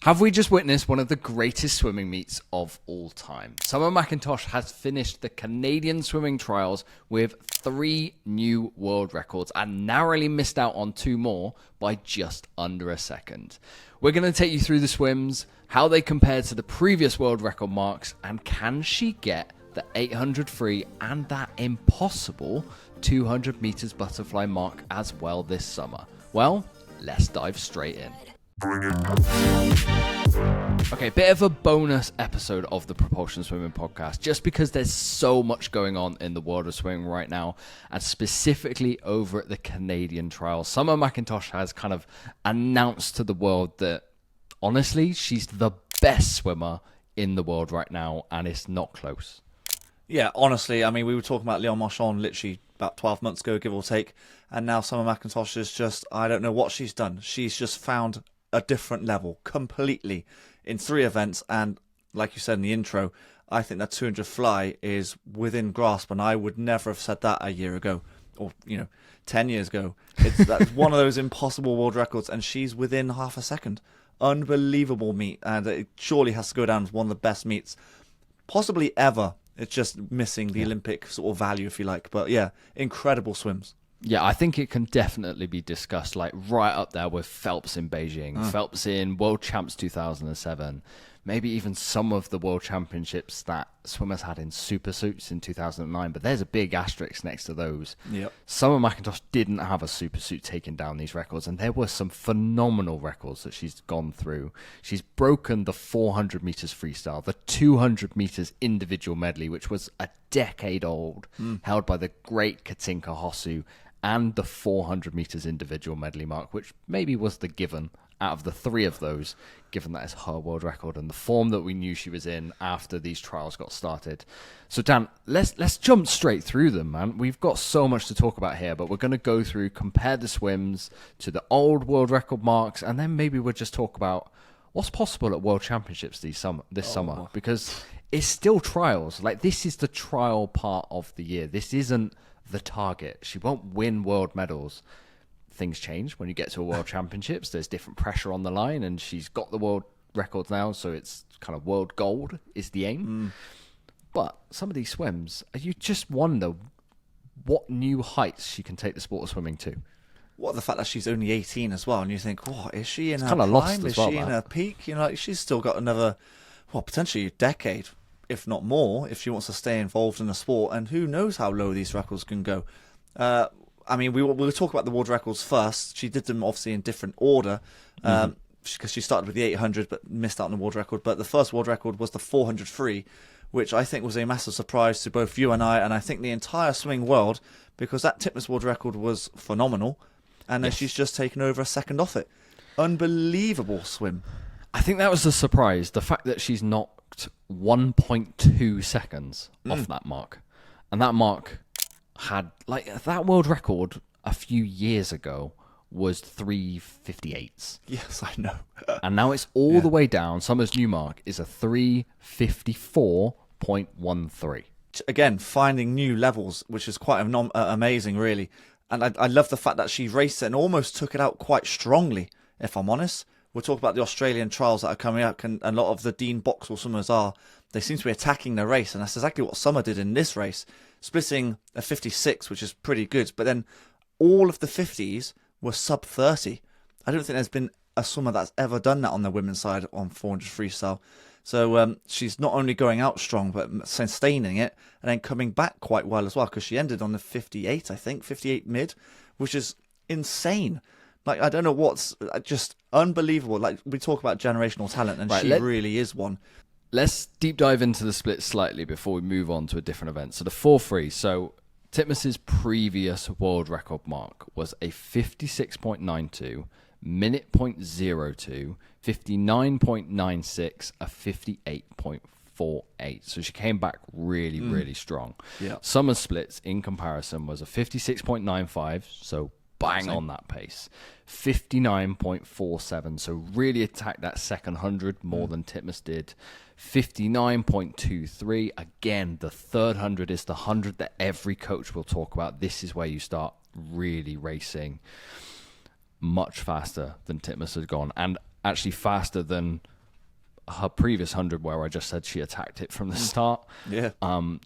Have we just witnessed one of the greatest swimming meets of all time? Summer McIntosh has finished the Canadian swimming trials with 3 new world records and narrowly missed out on 2 more by just under a second. We're going to take you through the swims, how they compare to the previous world record marks, and can she get the 800 free and that impossible 200 meters butterfly mark as well this summer? Well, let's dive straight in. Okay, bit of a bonus episode of the Propulsion Swimming Podcast, just because there's so much going on in the world of swimming right now, and specifically over at the Canadian trials. Summer McIntosh has kind of announced to the world that, honestly, she's the best swimmer in the world right now, and it's not close. Yeah, honestly, I mean, we were talking about Leon Marchand literally about 12 months ago, give or take, and now Summer McIntosh is just, I don't know what she's done. She's just found a different level completely in 3 events, and like you said in the intro, I think that 200 fly is within grasp, and I would never have said that a year ago or 10 years ago. That's one of those impossible world records, and she's within half a second. Unbelievable meet, and it surely has to go down as one of the best meets possibly ever. It's just missing the Olympic sort of value, if you like, but yeah, incredible swims. Yeah, I think it can definitely be discussed, like right up there with Phelps in Beijing, Phelps in World Champs 2007, maybe even some of the World Championships that swimmers had in super suits in 2009, but there's a big asterisk next to those. Yep. Summer McIntosh didn't have a super suit taking down these records, and there were some phenomenal records that she's gone through. She's broken the 400 meters freestyle, the 200 meters individual medley, which was a decade old, held by the great Katinka Hosszu, and the 400 meters individual medley mark, which maybe was the given out of the 3 of those, given that it's her world record and the form that we knew she was in after these trials got started. So Dan, let's jump straight through them, man. We've got so much to talk about here, but we're going to go through, compare the swims to the old world record marks, and then maybe we'll just talk about what's possible at World Championships this summer, because it's still trials. Like, this is the trial part of the year. This isn't the target. She won't win world medals. Things change when you get to a World Championships. There's different pressure on the line, and she's got the world records now, so it's kind of world gold is the aim. But some of these swims, you just wonder what new heights she can take the sport of swimming to. What the fact that she's only 18 as well, and you think, oh, is she in her kind of prime? lost as Is well, she in her peak? Like, she's still got another, potentially a decade, if not more, if she wants to stay involved in the sport, and who knows how low these records can go. I mean, we'll talk about the world records first. She did them obviously in different order, because she started with the 800 but missed out on the world record. But the first world record was the 400 free, which I think was a massive surprise to both you and I think the entire swimming world, because that Titmus world record was phenomenal, and then she's just taken over a second off it. Unbelievable swim. I think that was the surprise, the fact that she's knocked 1.2 seconds off that mark. And that mark had, like, that world record a few years ago was 3:58s. Yes, I know. And now it's all the way down. Summer's new mark is a 3:54.13. Again, finding new levels, which is quite amazing, really. And I love the fact that she raced it and almost took it out quite strongly, if I'm honest. We'll talk about the Australian trials that are coming up, and a lot of the Dean Boxall swimmers they seem to be attacking the race, and that's exactly what Summer did in this race, splitting a 56, which is pretty good, but then all of the 50s were sub 30. I don't think there's been a swimmer that's ever done that on the women's side on 400 freestyle. So she's not only going out strong, but sustaining it, and then coming back quite well as well, because she ended on the 58, I think, 58 mid, which is insane. Like, I don't know, what's just unbelievable. Like, we talk about generational talent, and she really is one. Let's deep dive into the split slightly before we move on to a different event. So the 4-3. So Titmus's previous world record mark was a 56.92, minute .02, 59.96, a 58.48. So she came back really, really strong. Yeah. Summer's splits in comparison was a 56.95, so bang on that pace. 59.47, so really attacked that second 100 more than Titmus did. 59.23, again, the third 100 is the 100 that every coach will talk about. This is where you start really racing much faster than Titmus has gone. And actually faster than her previous 100, where I just said she attacked it from the start. Yeah.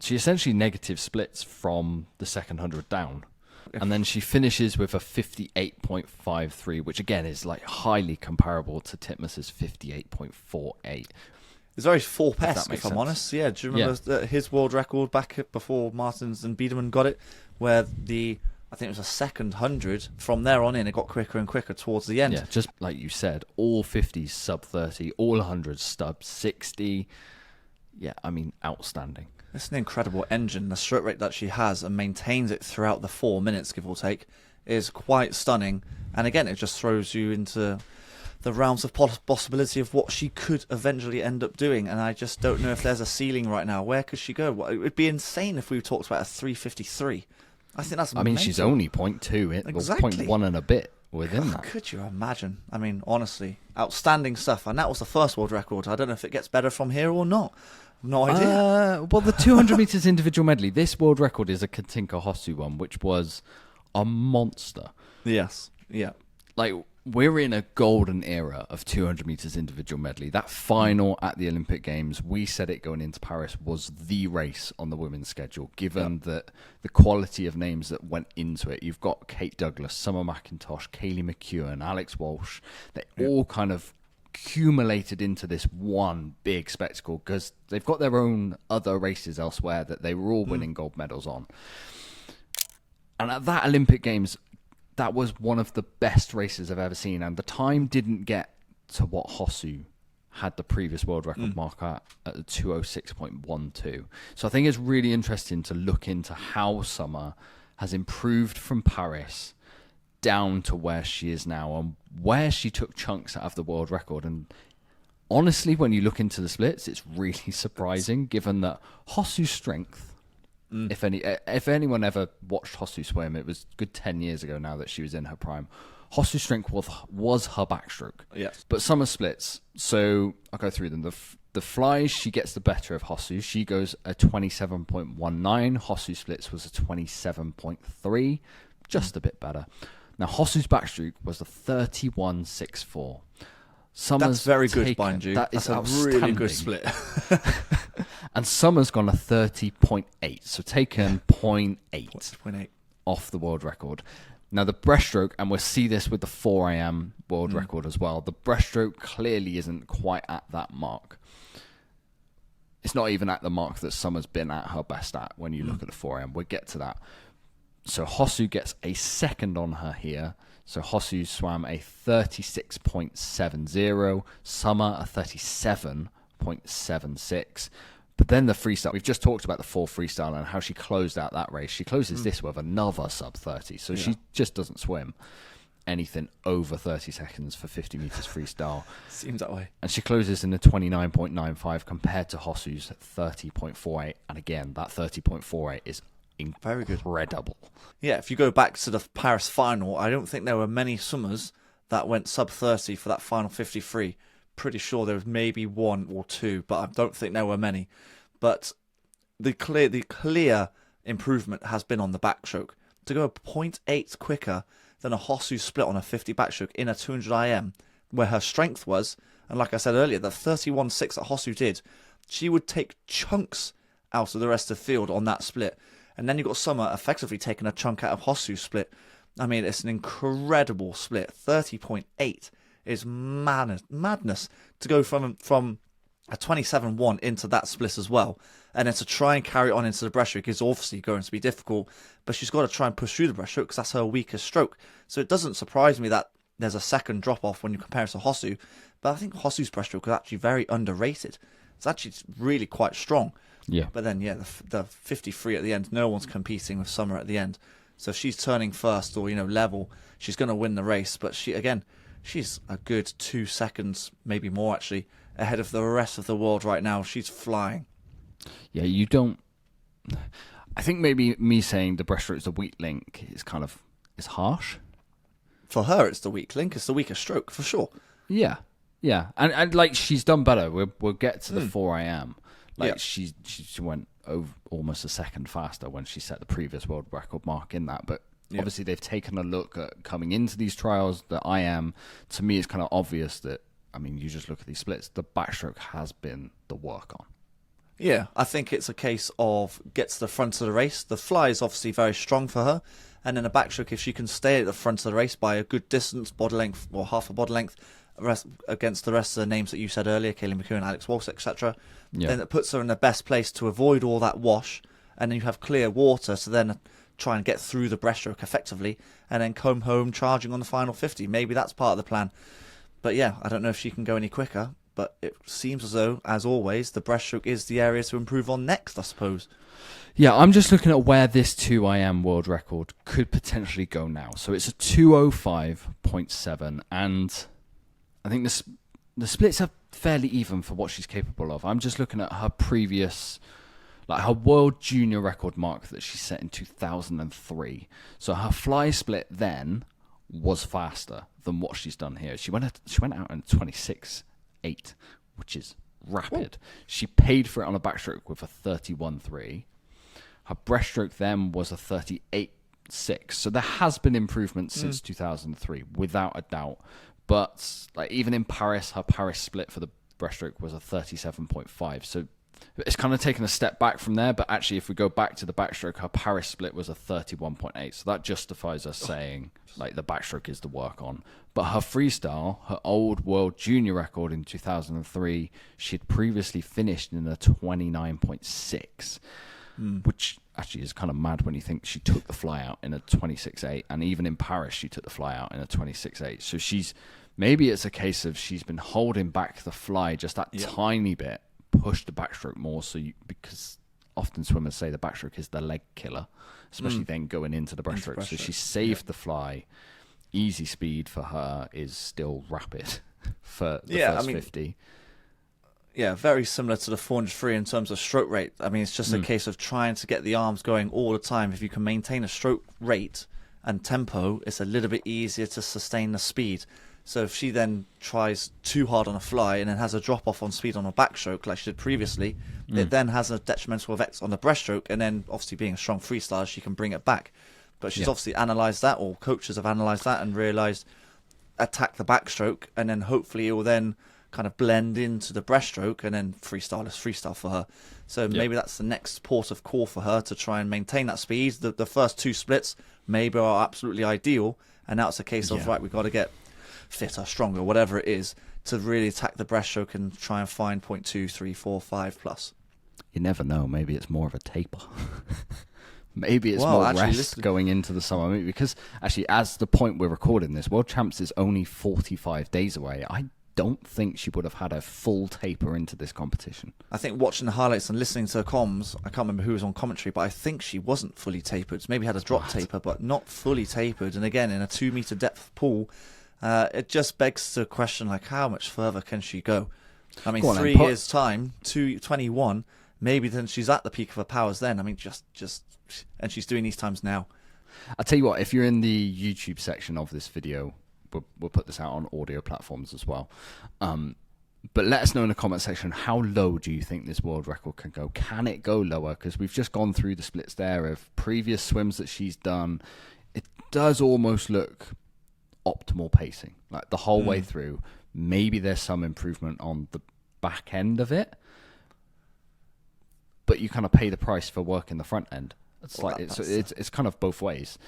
She essentially negative splits from the second 100 down. And then she finishes with a 58.53, which again is like highly comparable to Titmus's 58.48. It's very Thorpe-esque, if I'm sense. honest. Yeah, do you remember his world record back before Martins and Biederman got it, where I think it was a second 100. From there on in, it got quicker and quicker towards the end. Yeah, just like you said, all 50s sub 30, all 100s sub 60. Yeah, I mean, outstanding. It's an incredible engine. The stroke rate that she has and maintains it throughout the 4 minutes, give or take, is quite stunning. And again, it just throws you into the realms of possibility of what she could eventually end up doing. And I just don't know if there's a ceiling right now. Where could she go? It would be insane if we talked about a 3:53. I think that's. I mean, she's only 0.2, Exactly. 0.1 and a bit within that. Could you imagine? I mean, honestly, outstanding stuff. And that was the first world record. I don't know if it gets better from here or not. No idea. Well, the 200 meters individual medley, this world record is a Katinka Hosu one, which was a monster. Yes. Yeah. Like, we're in a golden era of 200 meters individual medley. That final at the Olympic Games, we said it going into Paris, was the race on the women's schedule, given that the quality of names that went into it. You've got Kate Douglas, Summer McIntosh, Kaylee McEwen, Alex Walsh. They all kind of accumulated into this one big spectacle because they've got their own other races elsewhere that they were all winning gold medals on. And at that Olympic Games, that was one of the best races I've ever seen. And the time didn't get to what Hosu had the previous world record mark at the 2:06.12. So I think it's really interesting to look into how Summer has improved from Paris down to where she is now and where she took chunks out of the world record. And honestly, when you look into the splits, it's really surprising given that Hosu's strength, if anyone ever watched Hosu swim, it was a good 10 years ago now that she was in her prime. Hosu's strength was her backstroke. Yes. But Summer splits, so I'll go through them. The flies, she gets the better of Hosu. She goes a 27.19. Hosu splits was a 27.3, just a bit better. Now, Hosu's backstroke was a 31.64. That's very good, mind you. That is That's a really good split. And Summer's gone a 30.8, so taken 0.8 0.8 off the world record. Now, the breaststroke, and we'll see this with the 4am world record as well, the breaststroke clearly isn't quite at that mark. It's not even at the mark that Summer's been at her best at when you look at the 4am. We'll get to that. So Hosu gets a second on her here. So Hosu swam a 36.70, Summer a 37.76. But then the freestyle, we've just talked about the 4 freestyle and how she closed out that race. She closes this with another sub 30. So she just doesn't swim anything over 30 seconds for 50 meters freestyle. Seems that way. And she closes in a 29.95 compared to Hosu's 30.48. And again, that 30.48 is very good. Incredible. Yeah, if you go back to the Paris final, I don't think there were many Summers that went sub 30 for that final 53. Pretty sure there was maybe 1 or 2, but I don't think there were many. But the clear improvement has been on the backstroke. To go 0.8 quicker than a Hosu split on a 50 backstroke in a 200 IM, where her strength was, and like I said earlier, the 31.6 that Hosu did, she would take chunks out of the rest of the field on that split. And then you've got Summer effectively taking a chunk out of Hosu's split. I mean, it's an incredible split. 30.8 is madness to go from a 27.1 into that split as well. And then to try and carry it on into the breaststroke is obviously going to be difficult. But she's got to try and push through the breaststroke because that's her weakest stroke. So it doesn't surprise me that there's a second drop-off when you compare it to Hosu. But I think Hosu's breaststroke is actually very underrated. It's actually really quite strong. Yeah. But then, the 53 at the end, no one's competing with Summer at the end. So if she's turning first or, level, she's going to win the race. But she's a good 2 seconds, maybe more actually, ahead of the rest of the world right now. She's flying. Yeah, you don't... I think maybe me saying the breaststroke is the weak link is is harsh. For her, it's the weak link. It's the weaker stroke, for sure. Yeah. And like, she's done better. We'll get to the 4am. Like, she went over almost a second faster when she set the previous world record mark in that. But obviously they've taken a look at coming into these trials. The IM, to me, it's kind of obvious that I mean, you just look at these splits, the backstroke has been the work on. Yeah, I think it's a case of get to the front of the race. The fly is obviously very strong for her. And then the backstroke, if she can stay at the front of the race by a good distance, body length or half a body length, against the rest of the names that you said earlier, Kaylee McKeown, Alex Walsh, etc., then it puts her in the best place to avoid all that wash. And then you have clear water to then try and get through the breaststroke effectively and then come home charging on the final 50. Maybe that's part of the plan. But yeah, I don't know if she can go any quicker. But it seems as though, as always, the breaststroke is the area to improve on next, I suppose. Yeah, I'm just looking at where this 2IM world record could potentially go now. So it's a 2:05.7, and I think the splits are fairly even for what she's capable of. I'm just looking at her previous, like her world junior record mark that she set in 2003. So her fly split then was faster than what she's done here. She went out in 26.8, which is rapid. Ooh. She paid for it on a backstroke with a 31.3. Her breaststroke then was a 38.6. So there has been improvement since 2003, without a doubt. But like even in Paris, her Paris split for the breaststroke was a 37.5. So it's kind of taken a step back from there. But actually, if we go back to the backstroke, her Paris split was a 31.8. So that justifies us saying like the backstroke is the work on. But her freestyle, her old world junior record in 2003, she'd previously finished in a 29.6. Which actually is kind of mad when you think she took the fly out in a 26.8, and even in Paris she took the fly out in a 26.8. So maybe it's a case of she's been holding back the fly just that tiny bit, push the backstroke more. Because often swimmers say the backstroke is the leg killer, especially then going into the breaststroke. So she saved the fly. Easy speed for her is still rapid for the first 50. Yeah, very similar to the 400 free in terms of stroke rate. I mean, it's just a case of trying to get the arms going all the time. If you can maintain a stroke rate and tempo, it's a little bit easier to sustain the speed. So if she then tries too hard on a fly and then has a drop-off on speed on a backstroke like she did previously, it then has a detrimental effect on the breaststroke, and then obviously being a strong freestyler, she can bring it back. But she's obviously analysed that, or coaches have analysed that and realised attack the backstroke, and then hopefully it will then kind of blend into the breaststroke, and then freestyle is freestyle for her. So maybe that's the next port of call for her to try and maintain that speed. The first two splits maybe are absolutely ideal, and now it's a case of, right, we've got to get fitter, stronger, whatever it is, to really attack the breaststroke and try and find 0.2, 3, 4, 5 plus. You never know. Maybe it's more of a taper. Maybe it's more rest going into the summer. Because actually, as the point we're recording this, World Champs is only 45 days away. I don't think she would have had a full taper into this competition. I think watching the highlights and listening to her comms, I can't remember who was on commentary, but I think she wasn't fully tapered. Maybe had a drop taper, but not fully tapered. And again, in a 2 meter depth pool, it just begs the question, like, how much further can she go? I mean, 3 years' time, 21, maybe then she's at the peak of her powers then. I mean, just and she's doing these times now. I'll tell you what, if you're in the YouTube section of this video, we'll put this out on audio platforms as well. But let us know in the comment section, how low do you think this world record can go? Can it go lower? Because we've just gone through the splits there of previous swims that she's done. It does almost look optimal pacing, like the whole way through. Maybe there's some improvement on the back end of it, but you kind of pay the price for work in the front end. It's kind of both ways.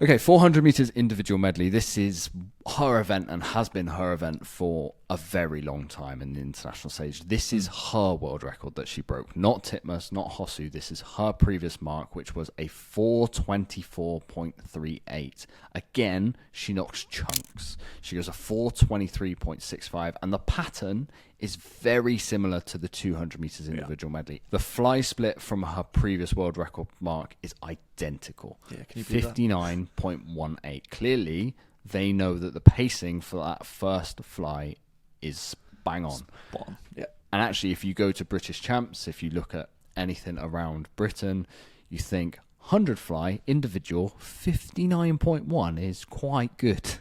Okay, 400 meters individual medley. This is her event and has been her event for a very long time in the international stage. This is her world record that she broke. Not Titmus, not Hosu. This is her previous mark, which was a 4:24.38. Again, she knocks chunks. She goes a 4:23.65, and the pattern is very similar to the 200 meters individual medley. The fly split from her previous world record mark is identical. 59.18. Clearly, they know that the pacing for that first fly is bang on. Spot on. Yeah. And actually, if you go to British Champs, if you look at anything around Britain, you think 100 fly individual 59.1 is quite good.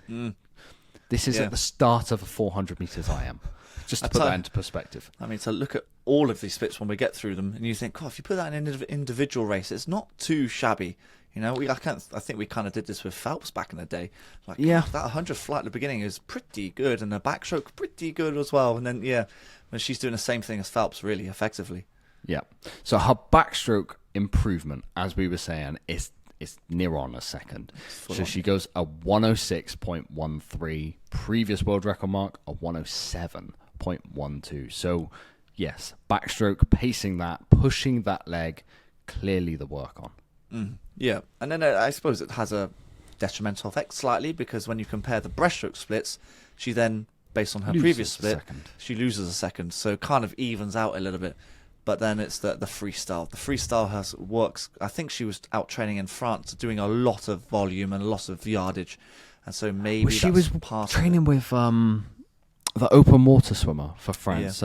This is at the start of a 400 meters IM. Just to put that into perspective. I mean, to look at all of these splits when we get through them, and you think, God, if you put that in an individual race, it's not too shabby. You know, I think we kind of did this with Phelps back in the day. Like, Yeah. that 100 flight at the beginning is pretty good, and the backstroke pretty good as well. And then, when she's doing the same thing as Phelps, really effectively. Yeah. So her backstroke improvement, as we were saying, is near on a second. So she goes a 106.13, previous world record mark, a 107.12. So, yes, backstroke, pacing that, pushing that leg, clearly the work on. Yeah, and then I suppose it has a detrimental effect slightly, because when you compare the breaststroke splits, she then, based on her previous split, she loses a second. So it kind of evens out a little bit. But then it's the freestyle. The freestyle works. I think she was out training in France, doing a lot of volume and a lot of yardage, and so maybe she was training with the open water swimmer for France,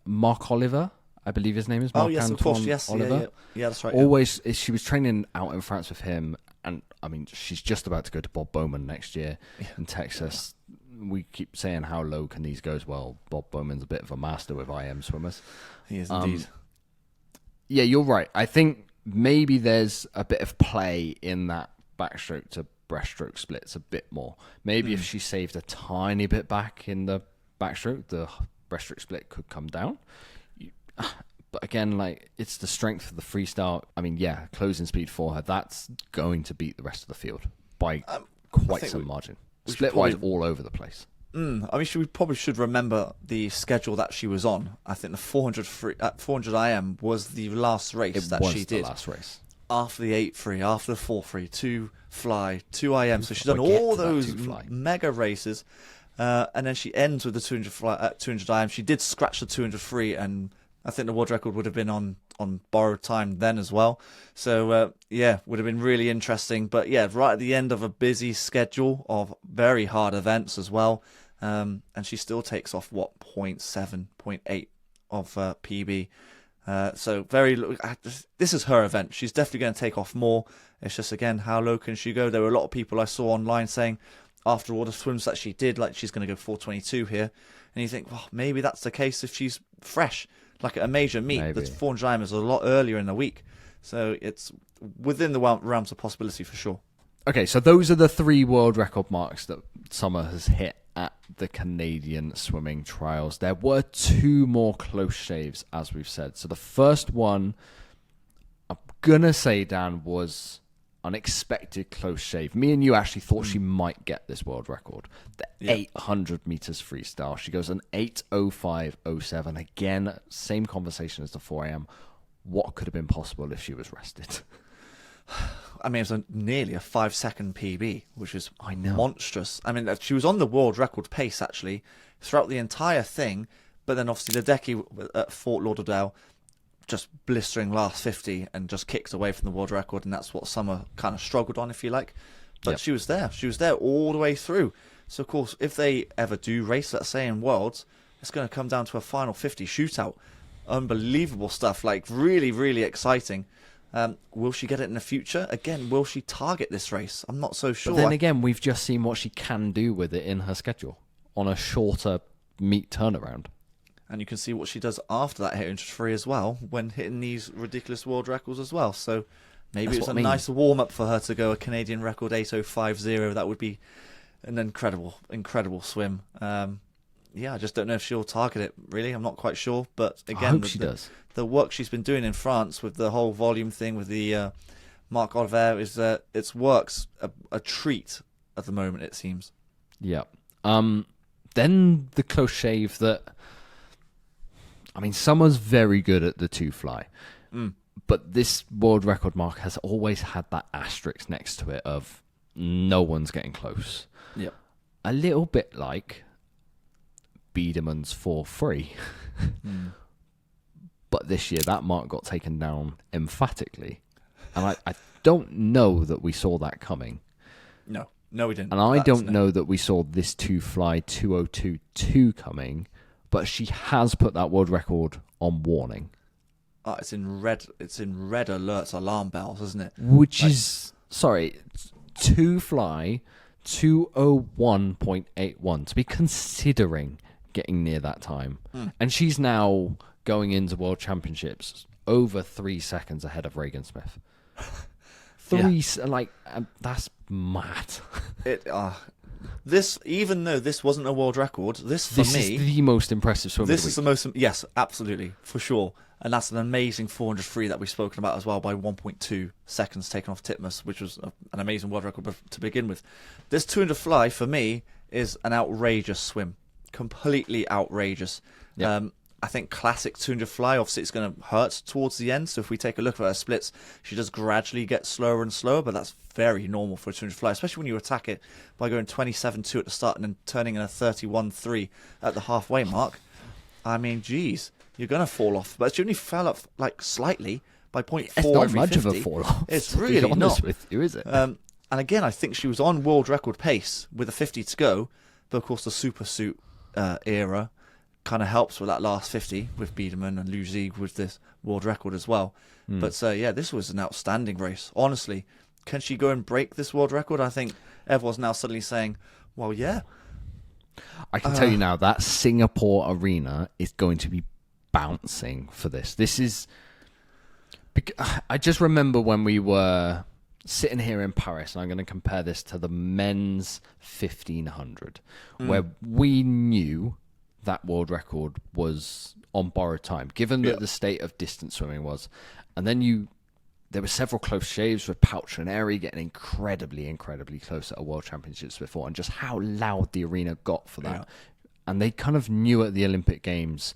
Marc Oliver, I believe his name is. Marc yes, of course, yes, Oliver. Yeah, that's right. Always, she was training out in France with him, and I mean, she's just about to go to Bob Bowman next year in Texas. We keep saying how low can these go as well. Bob Bowman's a bit of a master with IM swimmers. He is indeed. Yeah, you're right. I think maybe there's a bit of play in that backstroke to breaststroke splits a bit more. Maybe if she saved a tiny bit back in the backstroke, the breaststroke split could come down. But again, like, it's the strength of the freestyle. I mean, yeah, closing speed for her, that's going to beat the rest of the field by quite some margin. Split-wise, all over the place. I mean, we probably should remember the schedule that she was on. I think the 400 IM was the last race that she did. The last race. After the 8-3, after the 4-3, 2 fly, 2 IM. So she's done all those mega races. And then she ends with the 200 IM. She did scratch the 200 free, and I think the world record would have been on borrowed time then as well. So, would have been really interesting. But, right at the end of a busy schedule of very hard events as well. And she still takes off, 0.7, 0.8 of PB. So, this is her event. She's definitely going to take off more. It's just, again, how low can she go? There were a lot of people I saw online saying, after all the swims that she did, like, she's going to go 422 here. And you think, well, maybe that's the case if she's fresh. Like at a major meet, maybe. the 400 IM is a lot earlier in the week. So it's within the realms of possibility for sure. Okay, so those are the 3 world record marks that Summer has hit at the Canadian swimming trials. There were 2 more close shaves, as we've said. So the first one, I'm going to say, Dan, was unexpected close shave. Me and you actually thought she might get this world record. The 800 meters freestyle. She goes an 8:05:07. Again, same conversation as the 4 AM. What could have been possible if she was rested? I mean, it was nearly a 5-second PB, which is monstrous. I mean, she was on the world record pace, actually, throughout the entire thing. But then, obviously, the Ledecky at Fort Lauderdale, just blistering last 50 and just kicked away from the world record. And that's what Summer kind of struggled on, if you like. But she was there. She was there all the way through. So, of course, if they ever do race, let's say, in Worlds, it's going to come down to a final 50 shootout. Unbelievable stuff. Like, really, really exciting. Will she get it in the future? Again, will she target this race? I'm not so sure. But then again, we've just seen what she can do with it in her schedule on a shorter meet turnaround. And you can see what she does after that 800 free as well, when hitting these ridiculous world records as well. So maybe it's a nice warm-up for her to go a Canadian record 8:050. That would be an incredible swim. I just don't know if she'll target it, really. I'm not quite sure. But again, I hope she does. The work she's been doing in France with the whole volume thing with the Marc Oliver is it works a treat at the moment, it seems. Yeah. Then the close shave that... I mean, Summer's very good at the 2 fly. But this world record mark has always had that asterisk next to it of no one's getting close. Yep. A little bit like Biedermann's 4-3. But this year, that mark got taken down emphatically. And I don't know that we saw that coming. No, we didn't. And I don't know that we saw this 2 fly 2:02.2 coming. But she has put that world record on warning. Oh, it's in red alerts, alarm bells, isn't it? Which is 2 fly 2:01.81 to be considering getting near that time. And she's now going into World Championships over 3 seconds ahead of Regan Smith. That's mad. This, even though this wasn't a world record, this is the most impressive swim. This is the most, yes, absolutely, for sure. And that's an amazing 400 free that we've spoken about as well, by 1.2 seconds taken off Titmus, which was an amazing world record to begin with. This 200 fly, for me, is an outrageous swim. Completely outrageous. Yep. I think classic 200 fly, obviously it's going to hurt towards the end. So if we take a look at her splits, she does gradually get slower and slower, but that's very normal for a 200 fly, especially when you attack it by going 27.2 at the start and then turning in a 31.3 at the halfway mark. I mean, geez, you're going to fall off. But she only fell off like slightly by 0.4 It's not every much 50. of a fall off. It's to be really honest not. with you, is it? And again, I think she was on world record pace with a 50 to go, but of course the super suit era kind of helps with that last 50 with Biedermann and Luzig with this world record as well. But yeah, this was an outstanding race. Honestly, can she go and break this world record? I think everyone's now suddenly saying, well, yeah. I can tell you now that Singapore arena is going to be bouncing for this. This is... I just remember when we were sitting here in Paris, and I'm going to compare this to the men's 1500, where we knew that world record was on borrowed time, given that the state of distance swimming was. And then there were several close shaves with Pouch and Airy getting incredibly, incredibly close at a World Championships before, and just how loud the arena got for that. Yeah. And they kind of knew at the Olympic Games,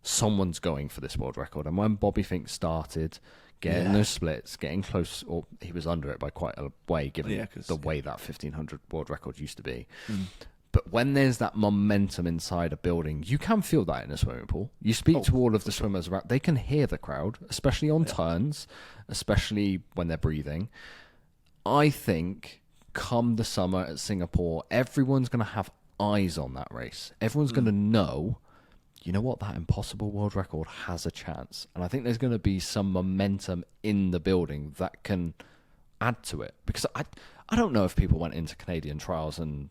someone's going for this world record. And when Bobby Fink started getting those splits, getting close, or he was under it by quite a way, given the way that 1500 world record used to be. But when there's that momentum inside a building, you can feel that in a swimming pool. You speak to all of the swimmers around, they can hear the crowd, especially on turns, especially when they're breathing. I think come the summer at Singapore, everyone's going to have eyes on that race. Everyone's going to know, you know what, that impossible world record has a chance. And I think there's going to be some momentum in the building that can add to it. Because I don't know if people went into Canadian trials and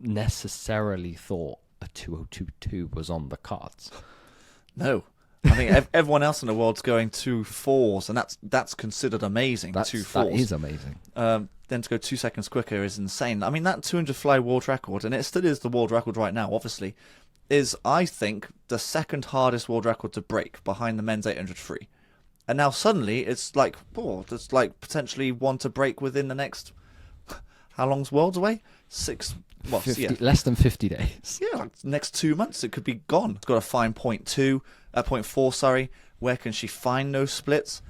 necessarily thought a 2022 was on the cards. No. I think everyone else in the world's going 2.4s, and that's considered amazing. 2.4s. That is amazing. Then to go 2 seconds quicker is insane. I mean, that 200 fly world record, and it still is the world record right now, obviously, is, I think, the second hardest world record to break behind the men's 800 free. And now suddenly it's like, there's like potentially one to break within the next, how long's Worlds away? less than 50 days. Yeah, like next 2 months it could be gone. It's got to find 0.4, sorry. Where can she find those splits?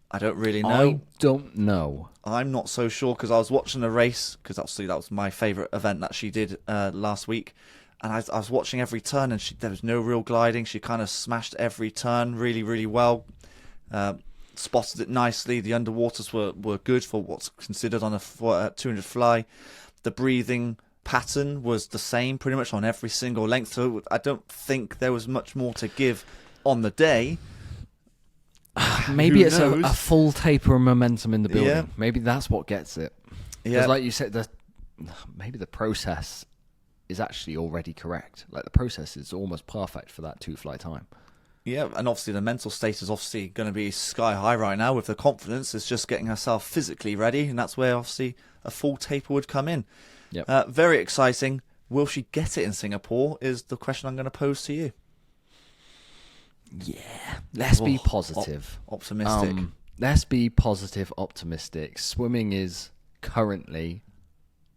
I don't really know. I don't know. I'm not so sure, because I was watching the race, because obviously that was my favourite event that she did last week. And I was watching every turn, and there was no real gliding. She kind of smashed every turn really, really well. Spotted it nicely. The underwaters were good for what's considered on a 200 fly. The breathing pattern was the same pretty much on every single length. So I don't think there was much more to give on the day. Maybe it's a full taper of momentum in the building. Yeah. Maybe that's what gets it. Because like you said, maybe the process is actually already correct. Like the process is almost perfect for that 2-fly time. Yeah, and obviously the mental state is obviously going to be sky high right now with the confidence. It's just getting herself physically ready, and that's where obviously a full taper would come in. Yep. Very exciting. Will she get it in Singapore is the question I'm going to pose to you. Yeah, let's be positive. Optimistic. Let's be positive, optimistic. Swimming is currently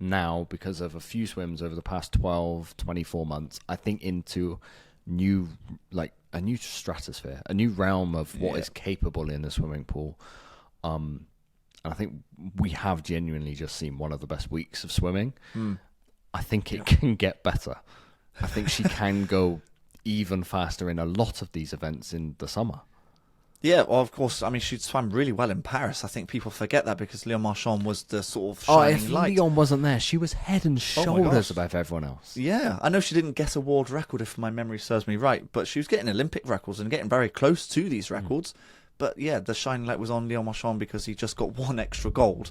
now, because of a few swims over the past 12, 24 months, I think into a new stratosphere, a new realm of what is capable in a swimming pool. And I think we have genuinely just seen one of the best weeks of swimming. I think it can get better. I think she can go even faster in a lot of these events in the summer. Yeah, well, of course. I mean, she swam really well in Paris. I think people forget that because Leon Marchand was the sort of shining light. If Leon wasn't there, she was head and shoulders above everyone else. Yeah, I know she didn't get a world record, if my memory serves me right, but she was getting Olympic records and getting very close to these records. But yeah, the shining light was on Leon Marchand because he just got one extra gold.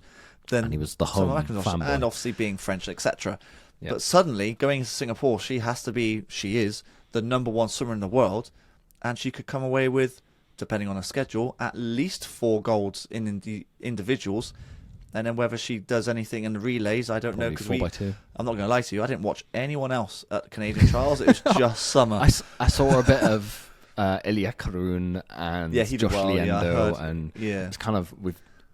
And he was the home fanboy. And obviously being French, etc. Yep. But suddenly, going to Singapore, she is the number one swimmer in the world, and she could come away with, depending on her schedule, at least 4 golds in the individuals And then whether she does anything in the relays, I don't know. Because 4x2. I'm not going to lie to you, I didn't watch anyone else at Canadian trials. It was just Summer. I saw a bit of Ilya Karun and Yeah, he did Josh well, yeah, I Liendo, heard. and Yeah. it's kind of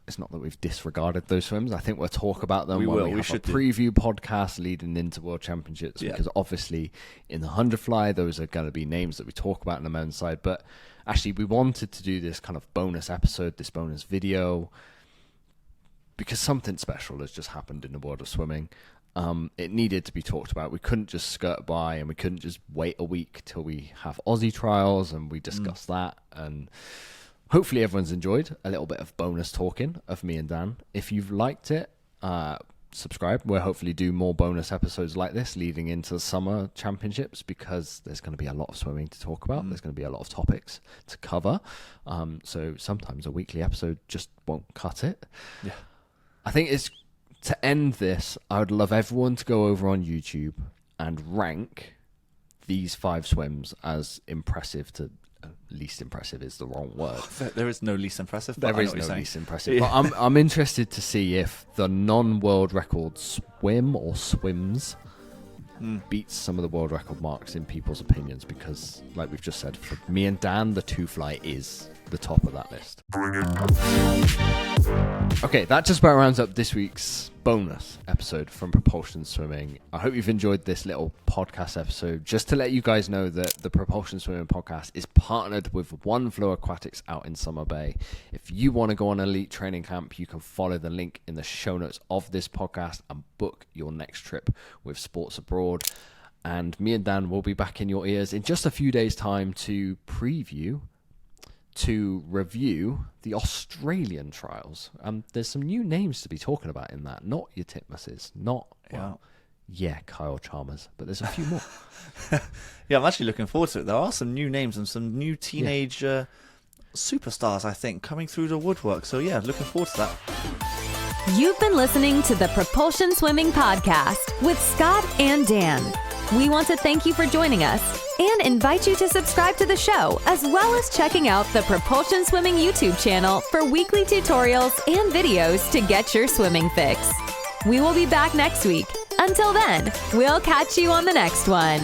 it's not that we've disregarded those swims. I think we'll talk about them We when will. we We have should a do. preview podcast leading into World Championships, Yeah. because obviously in the 100 fly, those are going to be names that we talk about on the men's side. But actually, we wanted to do this kind of bonus episode, this bonus video, because something special has just happened in the world of swimming. It needed to be talked about. We couldn't just skirt by, and we couldn't just wait a week till we have Aussie trials and we discuss that. And hopefully everyone's enjoyed a little bit of bonus talking of me and Dan. If you've liked it, subscribe. We'll hopefully do more bonus episodes like this leading into the summer championships, because there's going to be a lot of swimming to talk about. There's going to be a lot of topics to cover. So sometimes a weekly episode just won't cut it. Yeah. I think it's to end this, I would love everyone to go over on YouTube and rank these 5 swims as impressive to least impressive is the wrong word. There is no least impressive. But There is no least impressive. But I'm interested to see if the non-world record swim or swims beats some of the world record marks in people's opinions, because like we've just said, for me and Dan, the 2 fly is the top of that list. Okay, that just about rounds up this week's bonus episode from Propulsion Swimming. I hope you've enjoyed this little podcast episode. Just to let you guys know that the Propulsion Swimming Podcast is partnered with One Flow Aquatics out in Summer Bay. If you want to go on elite training camp, you can follow the link in the show notes of this podcast and book your next trip with Sports Abroad. And me and Dan will be back in your ears in just a few days' time to review the Australian trials. There's some new names to be talking about in that. Not your Titmuses, Kyle Chalmers, but there's a few more. Yeah, I'm actually looking forward to it. There are some new names and some new teenage superstars, I think, coming through the woodwork. So yeah, looking forward to that. You've been listening to the Propulsion Swimming Podcast with Scott and Dan. We want to thank you for joining us and invite you to subscribe to the show, as well as checking out the Propulsion Swimming YouTube channel for weekly tutorials and videos to get your swimming fix. We will be back next week. Until then, we'll catch you on the next one.